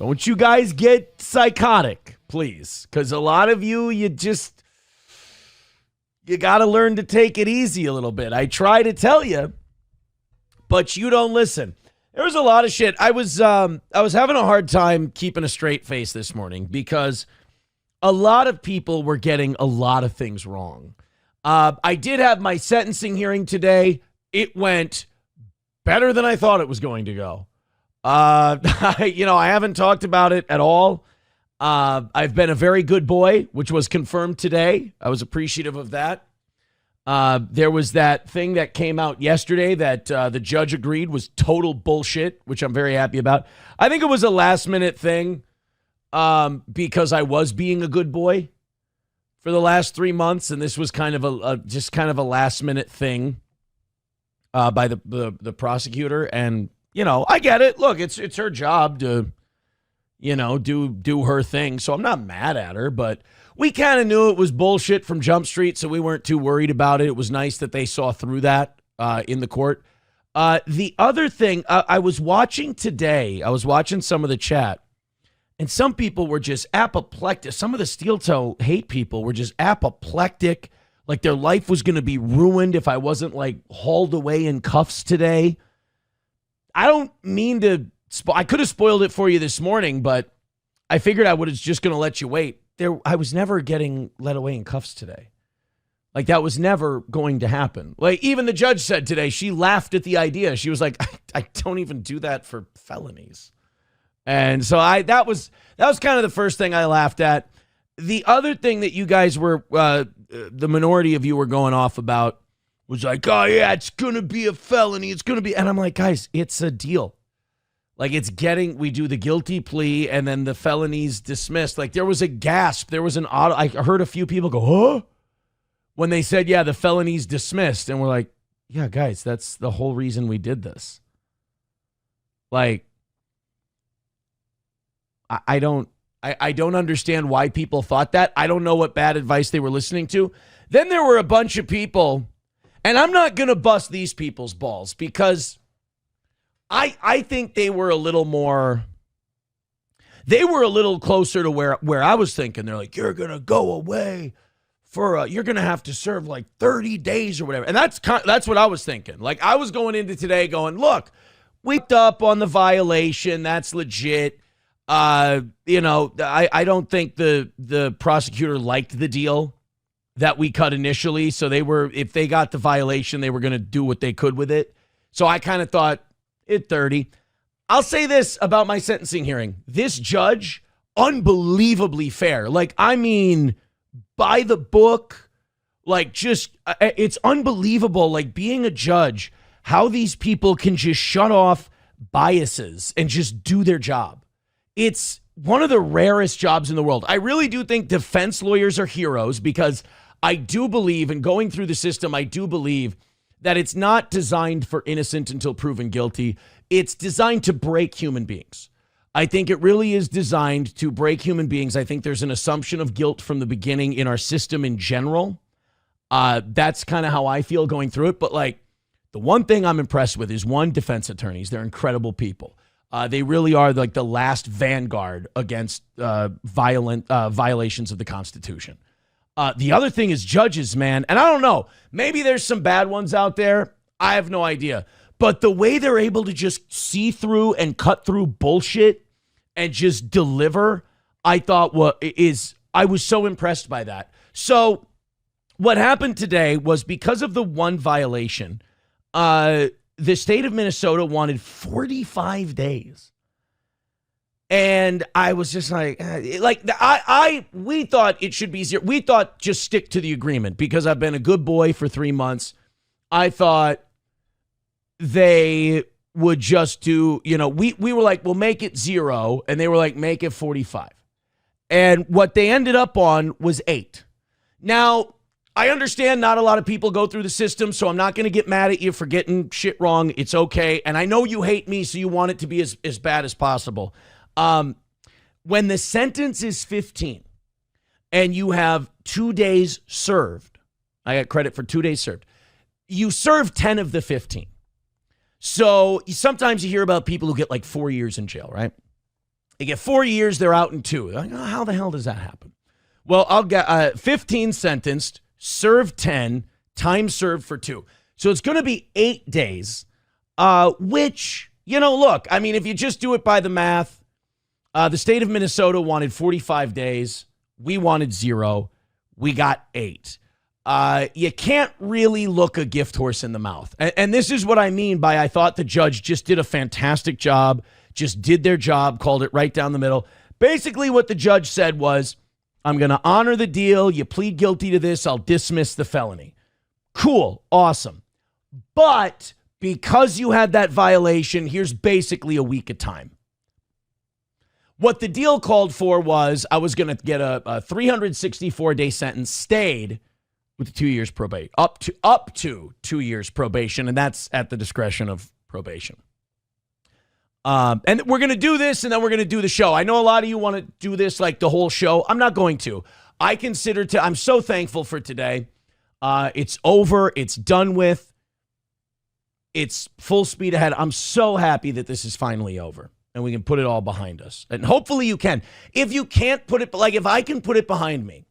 Don't you guys get psychotic, please. Because a lot of you got to learn to take it easy a little bit. I try to tell you, but you don't listen. There was a lot of shit. I was having a hard time keeping a straight face this morning because a lot of people were getting a lot of things wrong. I did have my sentencing hearing today. It went better than I thought it was going to go. I haven't talked about it at all. I've been a very good boy, which was confirmed today. I was appreciative of that. There was that thing that came out yesterday that the judge agreed was total bullshit, which I'm very happy about. I think it was a last-minute thing because I was being a good boy for the last 3 months, and this was kind of a last-minute thing by the prosecutor. And I get it. Look, it's her job to do her thing. So I'm not mad at her, but we kind of knew it was bullshit from Jump Street, so we weren't too worried about it. It was nice that they saw through that in the court. The other thing, I was watching today, I was watching some of the chat, and some people were just apoplectic. Some of the steel toe hate people were just apoplectic, like their life was going to be ruined if I wasn't hauled away in cuffs today. I don't mean to... I could have spoiled it for you this morning, but I figured I was just going to let you wait. I was never getting let away in cuffs today. That was never going to happen. Even the judge said today, she laughed at the idea. She was like, I don't even do that for felonies. And so that was kind of the first thing I laughed at. The other thing that you guys were, the minority of you were going off about was like, oh yeah, it's going to be a felony. It's going to be, and I'm like, guys, it's a deal. We do the guilty plea and then the felony's dismissed. There was a gasp. There was I heard a few people go, huh? When they said, yeah, the felony's dismissed. And we're like, yeah, guys, that's the whole reason we did this. I don't understand why people thought that. I don't know what bad advice they were listening to. Then there were a bunch of people, and I'm not going to bust these people's balls because I think they were a little closer to where I was thinking. They're like, you're going to go away you're going to have to serve 30 days or whatever. And that's what I was thinking. I was going into today going, look, we picked up on the violation. That's legit. I don't think the prosecutor liked the deal that we cut initially. So if they got the violation, they were going to do what they could with it. So I kind of thought, at 30. I'll say this about my sentencing hearing. This judge, unbelievably fair. By the book, it's unbelievable, being a judge, how these people can just shut off biases and just do their job. It's one of the rarest jobs in the world. I really do think defense lawyers are heroes because I do believe, in going through the system, I do believe that it's not designed for innocent until proven guilty. It's designed to break human beings. I think it really is designed to break human beings. I think there's an assumption of guilt from the beginning in our system in general. That's kind of how I feel going through it. But the one thing I'm impressed with is defense attorneys. They're incredible people. They really are the last vanguard against violent violations of the Constitution. The other thing is judges, man. And I don't know, maybe there's some bad ones out there. I have no idea. But the way they're able to just see through and cut through bullshit and just deliver, I was so impressed by that. So what happened today was because of the one violation, the state of Minnesota wanted 45 days. And I was just we thought it should be zero. We thought just stick to the agreement because I've been a good boy for 3 months. I thought they would just do, we were like, we'll make it 0. And they were like, make it 45. And what they ended up on was 8. Now, I understand not a lot of people go through the system, so I'm not going to get mad at you for getting shit wrong. It's okay. And I know you hate me, so you want it to be as bad as possible. When the sentence is 15 and you have 2 days served, I got credit for 2 days served, you serve 10 of the 15. So sometimes you hear about people who get 4 years in jail, right? They get 4 years, they're out in 2. Like, oh, how the hell does that happen? Well, I'll get 15 sentenced, served 10, time served for 2. So it's going to be 8 days, which, look, I mean, if you just do it by the math, the state of Minnesota wanted 45 days. We wanted 0. We got 8. You can't really look a gift horse in the mouth. And this is what I mean by I thought the judge just did a fantastic job, just did their job, called it right down the middle. Basically what the judge said was, I'm going to honor the deal. You plead guilty to this. I'll dismiss the felony. Cool. Awesome. But because you had that violation, here's basically a week of time. What the deal called for was I was going to get a 364-day sentence, stayed with 2 years probation, up to 2 years probation, and that's at the discretion of probation. And we're going to do this, and then we're going to do the show. I know a lot of you want to do this like the whole show. I'm not going to. I'm so thankful for today. It's over. It's done with. It's full speed ahead. I'm so happy that this is finally over, and we can put it all behind us. And hopefully you can. If you can't put it, like if I can put it behind me,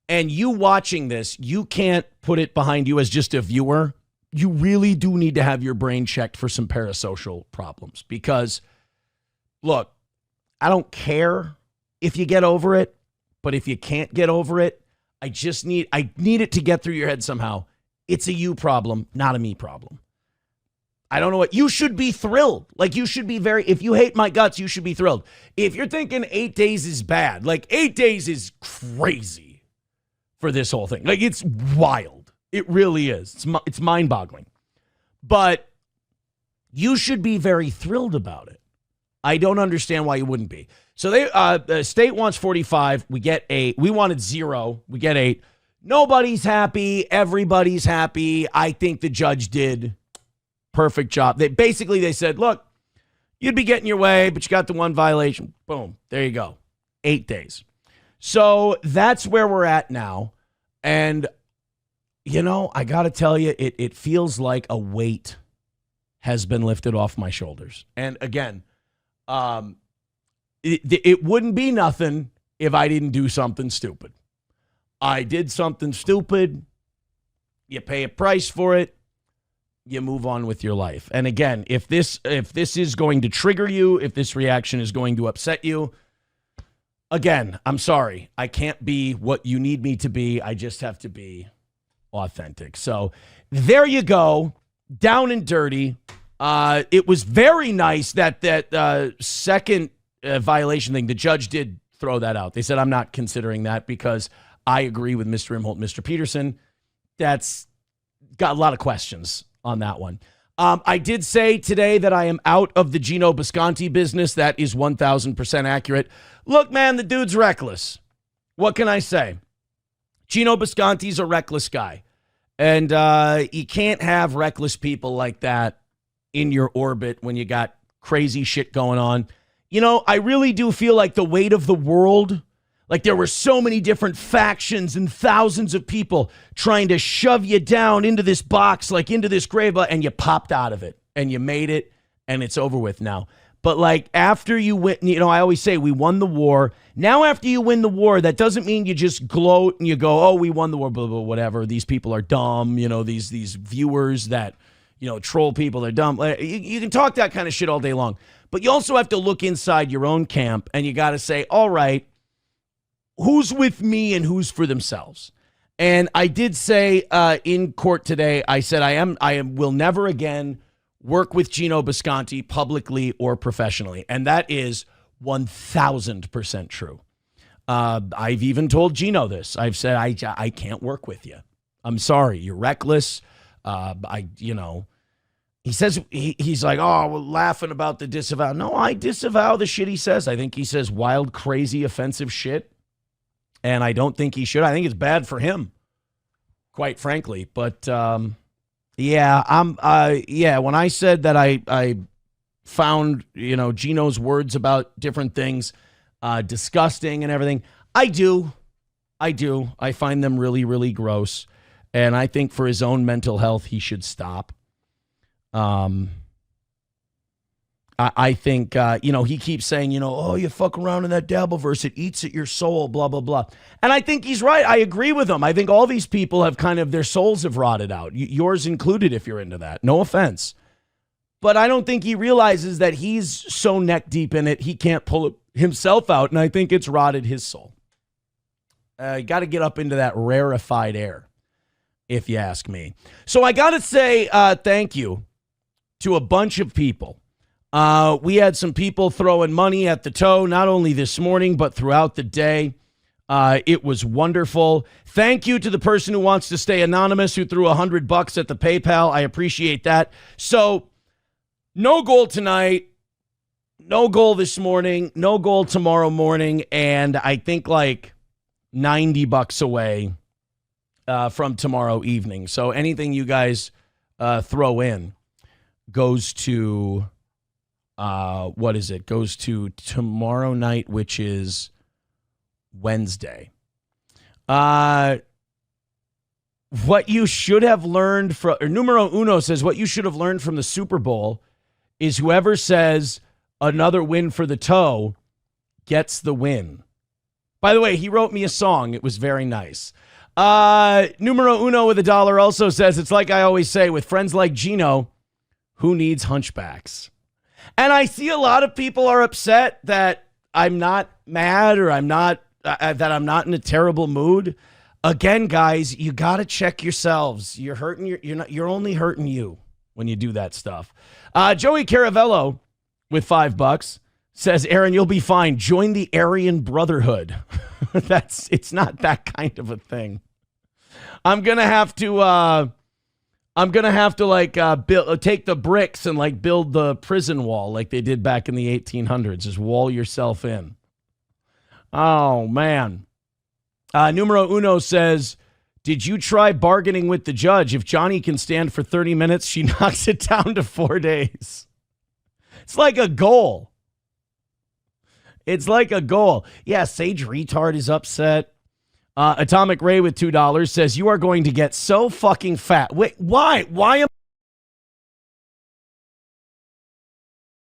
and you watching this, you can't put it behind you as just a viewer, you really do need to have your brain checked for some parasocial problems. Because, look, I don't care if you get over it, but if you can't get over it, I need it to get through your head somehow. It's a you problem, not a me problem. I don't know what, you should be thrilled. Like you should be if you hate my guts, you should be thrilled. If you're thinking 8 days is bad, like 8 days is crazy for this whole thing. Like it's wild. It really is. It's mind-boggling. But you should be very thrilled about it. I don't understand why you wouldn't be. So the state wants 45. We get 8. We wanted 0. We get 8. Nobody's happy. Everybody's happy. I think the judge did perfect job. They said, look, you'd be getting your way, but you got the one violation. Boom. There you go. 8 days. So that's where we're at now. And I got to tell you, it feels like a weight has been lifted off my shoulders. And again, it wouldn't be nothing if I didn't do something stupid. I did something stupid. You pay a price for it. You move on with your life. And again, if this is going to trigger you, if this reaction is going to upset you, again, I'm sorry. I can't be what you need me to be. I just have to be authentic. So there you go. Down and dirty. It was very nice that second violation thing, the judge did throw that out. They said, I'm not considering that because I agree with Mr. Imholte, Mr. Peterson. That's got a lot of questions on that one. I did say today that I am out of the Geno Bisconte business. That is 1,000% accurate. Look, man, the dude's reckless. What can I say? Geno Bisconte's a reckless guy. And you can't have reckless people like that in your orbit when you got crazy shit going on. I really do feel like the weight of the world, like there were so many different factions and thousands of people trying to shove you down into this box, like into this grave, and you popped out of it and you made it and it's over with now. But like after you win, I always say we won the war. Now after you win the war, that doesn't mean you just gloat and you go, oh, we won the war, blah, blah, whatever. These people are dumb. These viewers that, troll people, they're dumb. You can talk that kind of shit all day long. But you also have to look inside your own camp and you got to say, all right, who's with me and who's for themselves? And I did say in court today, I said I will never again work with Geno Bisconte publicly or professionally. And that is 1,000% true. I've even told Geno this. I've said, I can't work with you. I'm sorry. You're reckless. He says, he's like, oh, we're laughing about the disavow. No, I disavow the shit he says. I think he says wild, crazy, offensive shit. And I don't think he should. I think it's bad for him, quite frankly. But, when I said that I found, Geno's words about different things disgusting and everything, I do. I find them really, really gross. And I think for his own mental health, he should stop. I think, he keeps saying, oh, you fuck around in that Dabbleverse, it eats at your soul, blah, blah, blah. And I think he's right. I agree with him. I think all these people have kind of, their souls have rotted out. Yours included if you're into that. No offense. But I don't think he realizes that he's so neck deep in it, he can't pull himself out. And I think it's rotted his soul. You got to get up into that rarefied air, if you ask me. So I got to say thank you to a bunch of people. We had some people throwing money at the toe, not only this morning, but throughout the day. It was wonderful. Thank you to the person who wants to stay anonymous, who threw $100 at the PayPal. I appreciate that. So no goal tonight, no goal this morning, no goal tomorrow morning, and I think like $90 away from tomorrow evening. So anything you guys throw in goes to... what is it? Goes to tomorrow night, which is Wednesday. What you should have learned from, or numero uno says, what you should have learned from the Super Bowl is whoever says another win for the toe gets the win. By the way, he wrote me a song. It was very nice. Numero uno with $1 also says, it's like I always say, with friends like Geno, who needs hunchbacks? And I see a lot of people are upset that I'm not mad or that I'm not in a terrible mood. Again, guys, you got to check yourselves. You're hurting you're only hurting you when you do that stuff. Joey Caravello with $5 says, Aaron, you'll be fine. Join the Aryan Brotherhood. It's not that kind of a thing. I'm going to have to take the bricks and build the prison wall like they did back in the 1800s. Just wall yourself in. Oh, man. Numero uno says, did you try bargaining with the judge? If Johnny can stand for 30 minutes, she knocks it down to 4 days. It's like a goal. It's like a goal. Yeah, Sage Retard is upset. Atomic Ray with $2 says, you are going to get so fucking fat. Wait, why? Why am